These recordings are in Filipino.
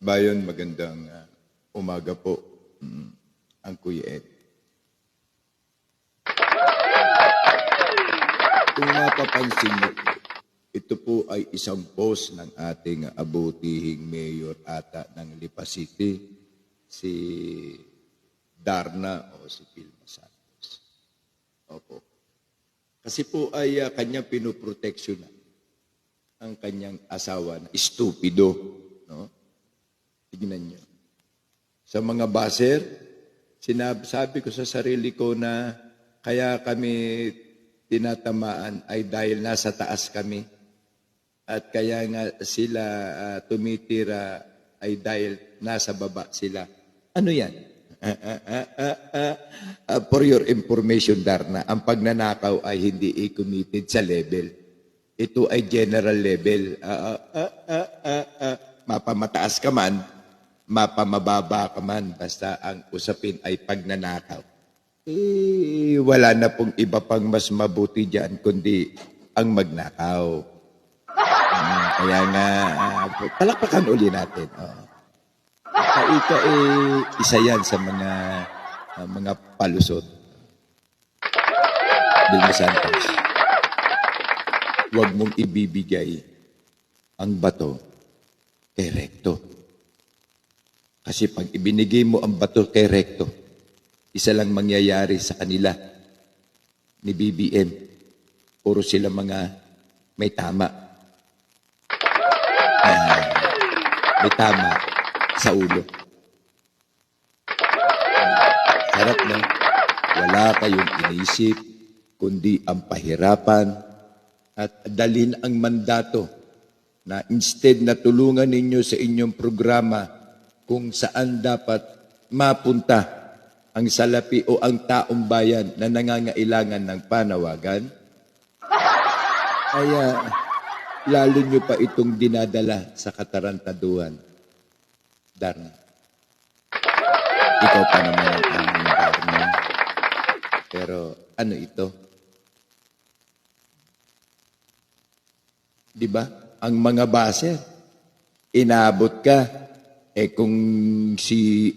Bayan, magandang umaga po, ang Kuya Ed. Kung mapapansin niyo, ito po ay isang post ng ating abutihing mayor ata ng Lipa City, si Darna o si Pilma Santos. Opo. Kasi po ay kanyang pinoproteksyonan ang kanyang asawa na estupido, no? Tignan niyo. Sa mga baser, sinasabi ko sa sarili ko na kaya kami tinatamaan ay dahil nasa taas kami. At kaya nga sila tumitira ay dahil nasa baba sila. Ano yan? For your information, Darna, ang pagnanakaw ay hindi i-committed sa level. Ito ay general level. Mapamataas ka man, mapamababa ka man, basta ang usapin ay pagnanakaw. Wala na pong iba pang mas mabuti dyan kundi ang magnakaw. Kaya nga, palakpakan uli natin. Ika isa yan sa mga palusot. Pilma Santos, huwag mong ibibigay ang bato kay Recto. Kasi pag ibinigay mo ang bato kay Recto, isa lang mangyayari sa kanila ni BBM. Puro sila mga may tama. May tama sa ulo. Harap na, wala kayong inisip, kundi ang pahirapan at dalhin ang mandato na instead na tulungan ninyo sa inyong programa kung saan dapat mapunta ang salapi o ang taong bayan na nangangailangan ng panawagan, kaya lalo nyo pa itong dinadala sa katarantaduhan. Darna. Ikaw pa naman ang aming Darna. Pero ano ito? Diba? Ang mga base, inaabot ka. Kung si,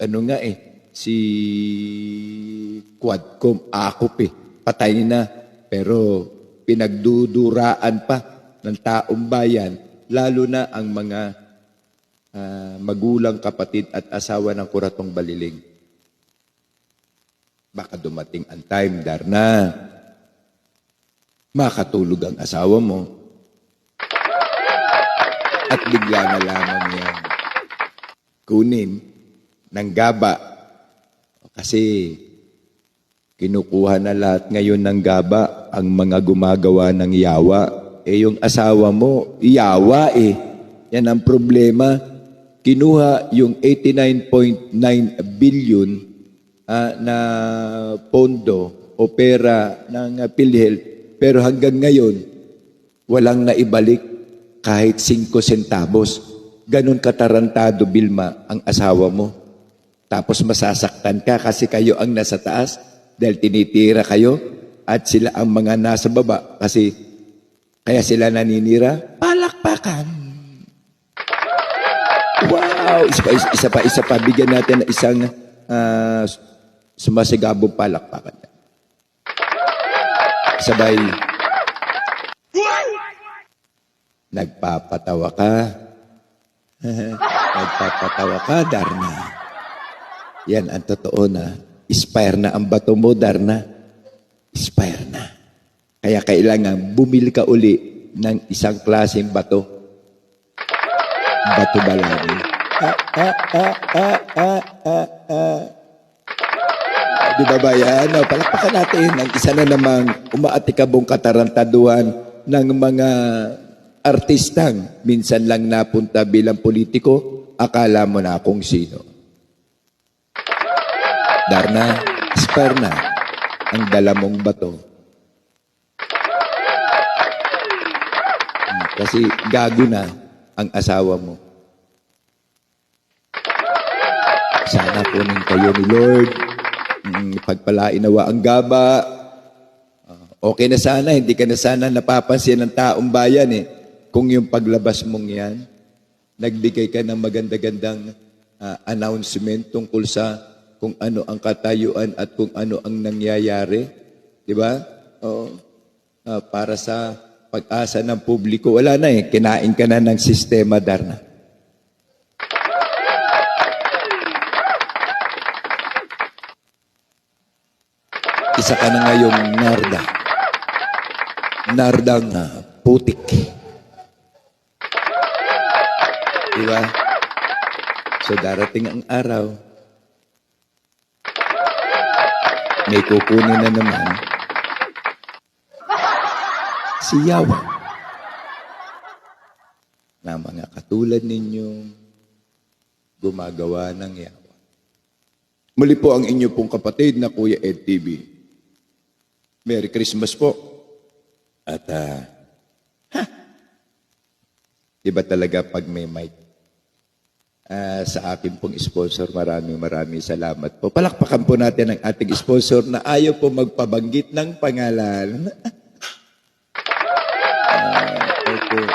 si Quadcom, akop patay na. Pero pinagduduraan pa ng taong bayan, lalo na ang mga magulang, kapatid at asawa ng Kuratong Baliling. Baka dumating ang time, Darna, makatulog ang asawa mo at bigla na lamang yan kunin ng gaba. Kasi kinukuha na lahat ngayon ng gaba ang mga gumagawa ng yawa. Yung asawa mo, yawa Yan ang problema. Kinuha yung 89.9 billion na pondo o pera ng PhilHealth. Pero hanggang ngayon, walang naibalik kahit 5 centavos. Ganon katarantado, Bilma, ang asawa mo. Tapos masasaktan ka kasi kayo ang nasa taas dahil tinitira kayo at sila ang mga nasa baba kasi kaya sila naninira. Palakpakan! Wow! Isa pa. Bigyan natin ng isang sumasigabong palakpakan. Sabay. Nagpapatawa ka. Nagpapatawa ka, Darna. Yan ang totoo na. Expire na ang bato mo, Darna. Expire na. Kaya kailangan bumili ka uli ng isang klaseng bato. Bato balani. Di ba ba yan? No, palakpakan natin ang isa na namang umaatikabong katarantaduhan ng mga artistang minsan lang napunta bilang politiko, akala mo na kung sino. Darna, spare na ang dala mong bato. Kasi gago na ang asawa mo. Sana kunin kayo ni Lord. Pagpalain nawa ang gaba. Okay na sana, hindi ka na sana napapansin ng taong bayan kung yung paglabas mong yan nagbigay ka ng maganda-gandang announcement tungkol sa kung ano ang katayuan at kung ano ang nangyayari. Di ba? Oo. Para sa pag-asa ng publiko. Wala na eh. Kinain ka na ng sistema, Darna. Isa ka na ngayong narda. Nardang putik. Di ba? So darating ang araw, may kukunin na naman si Yawa na mga katulad ninyong gumagawa ng yawa. Muli po ang inyo pong kapatid na Kuya Ed TV. Merry Christmas po. At iba talaga pag may mic. Sa akin pong sponsor, maraming salamat po. Palakpakan po natin ang ating sponsor na ayaw po magpabanggit ng pangalan. Okay.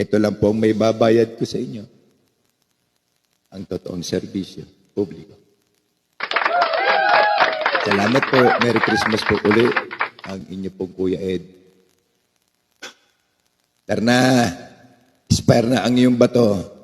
Ito lang po ang may babayad ko sa inyo. Ang totoong serbisyo publiko. Salamat po. Merry Christmas po uli. Ang inyo pong Kuya Ed. Darna, expire na ang iyong bato.